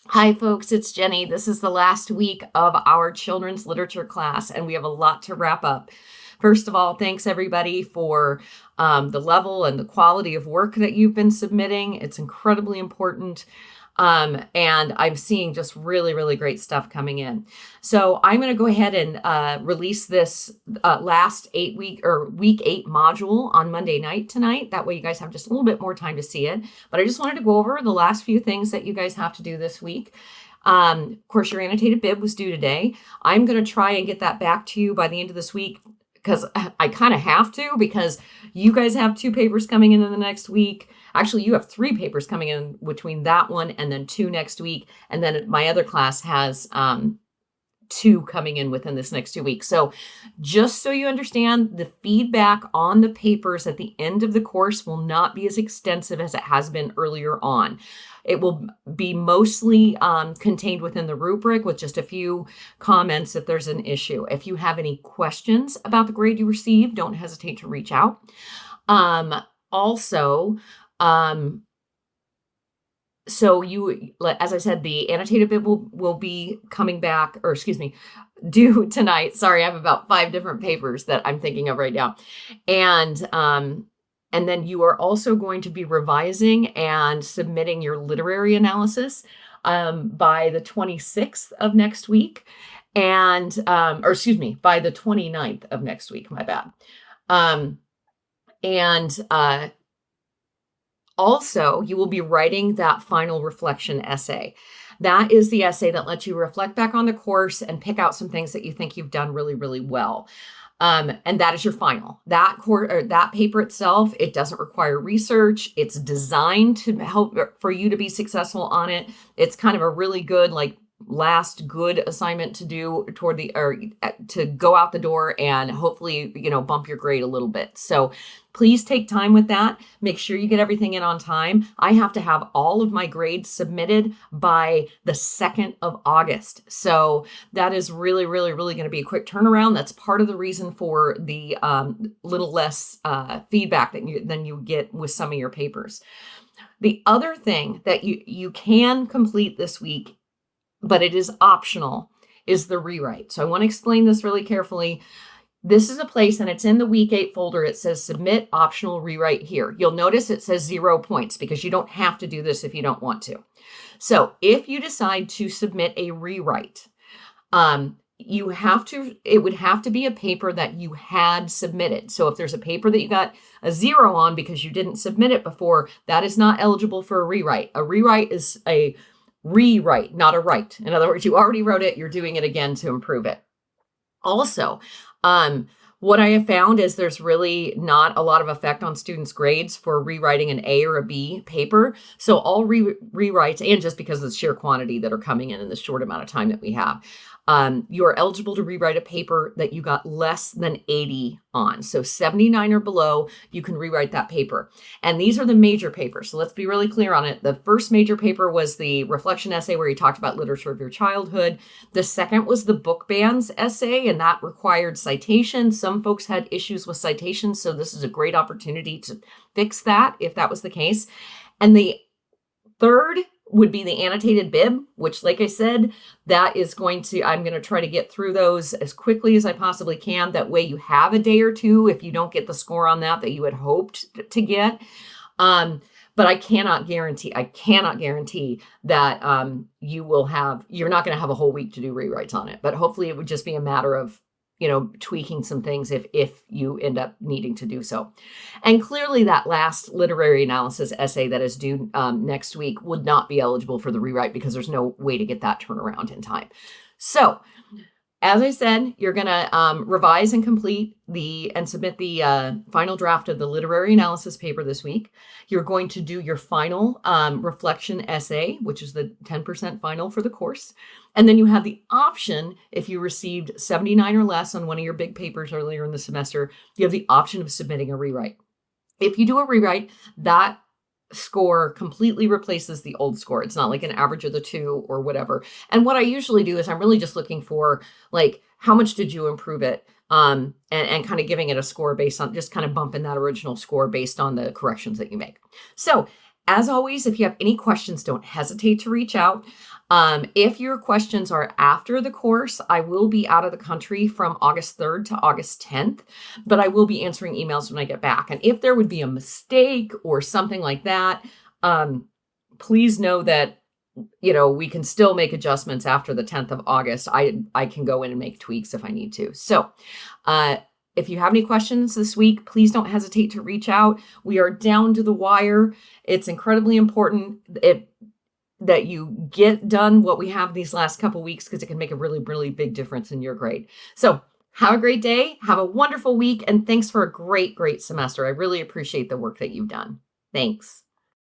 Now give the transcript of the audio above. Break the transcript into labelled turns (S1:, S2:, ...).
S1: Hi, folks, it's Jenny. This is the last week of our children's literature class, and we have a lot to wrap up. First of all, thanks everybody for the level and the quality of work that you've been submitting. It's incredibly important. And I'm seeing just really, really great stuff coming in. So I'm going to go ahead and release this last week 8 module on Monday night tonight. That way you guys have just a little bit more time to see it. But I just wanted to go over the last few things that you guys have to do this week. Of course, your annotated bib was due today. I'm going to try and get that back to you by the end of this week, because I kind of have to, because you guys have 2 papers coming in the next week. Actually, you have 3 papers coming in between that one and then 2 next week. And then my other class has 2 coming in within this next 2 weeks. So just so you understand, the feedback on the papers at the end of the course will not be as extensive as it has been earlier on. It will be mostly contained within the rubric with just a few comments if there's an issue. If you have any questions about the grade you received, don't hesitate to reach out. So as I said, the annotated bib will be coming back, or excuse me, due tonight. Sorry, I have about 5 different papers that I'm thinking of right now. And then you are also going to be revising and submitting your literary analysis by the 26th of next week. And, or excuse me, by the 29th of next week, my bad. Also, you will be writing that final reflection essay. That is the essay that lets you reflect back on the course and pick out some things that you think you've done really, really well. And that is your final. That paper itself, it doesn't require research. It's designed to help for you to be successful on it. It's kind of a really good, last good assignment to do to go out the door and hopefully, bump your grade a little bit. So please take time with that. Make sure you get everything in on time. I have to have all of my grades submitted by the 2nd of August. So that is really, really, really going to be a quick turnaround. That's part of the reason for the little less feedback than you get with some of your papers. The other thing that you can complete this week, but it is optional, is the rewrite. So I want to explain this really carefully. This is a place, and it's in the week 8 folder. It says submit optional rewrite here. You'll notice it says 0 points because you don't have to do this if you don't want to. So if you decide to submit a rewrite, it would have to be a paper that you had submitted. So if there's a paper that you got a 0 on because you didn't submit it before, that is not eligible for a rewrite. A rewrite is a rewrite, not a write. In other words, you already wrote it, you're doing it again to improve it. Also, what I have found is there's really not a lot of effect on students' grades for rewriting an A or a B paper. So all rewrites, and just because of the sheer quantity that are coming in the short amount of time that we have, you are eligible to rewrite a paper that you got less than 80 on. So 79 or below, you can rewrite that paper. And these are the major papers. So let's be really clear on it. The first major paper was the reflection essay where you talked about literature of your childhood. The second was the book bans essay, and that required citations. Some folks had issues with citations, so this is a great opportunity to fix that if that was the case. And the third would be the annotated bib, which, like I said, I'm going to try to get through those as quickly as I possibly can. That way you have a day or two if you don't get the score on that you had hoped to get. But I cannot guarantee that you're not going to have a whole week to do rewrites on it. But hopefully it would just be a matter of tweaking some things if you end up needing to do so. And clearly that last literary analysis essay that is due next week would not be eligible for the rewrite because there's no way to get that turnaround in time. So as I said, you're going to revise and complete and submit the final draft of the literary analysis paper this week. You're going to do your final reflection essay, which is the 10% final for the course. And then you have the option, if you received 79 or less on one of your big papers earlier in the semester, you have the option of submitting a rewrite. If you do a rewrite, that score completely replaces the old score. It's not like an average of the 2 or whatever. And what I usually do is I'm really just looking for, how much did you improve it? And kind of giving it a score based on just kind of bumping that original score based on the corrections that you make. So as always, if you have any questions, don't hesitate to reach out. If your questions are after the course, I will be out of the country from August 3rd to August 10th, but I will be answering emails when I get back. And if there would be a mistake or something like that, please know that, we can still make adjustments after the 10th of August. I can go in and make tweaks if I need to. So, if you have any questions this week, please don't hesitate to reach out. We are down to the wire. It's incredibly important that you get done what we have these last couple weeks, because it can make a really, really big difference in your grade. So have a great day. Have a wonderful week. And thanks for a great, great semester. I really appreciate the work that you've done. Thanks.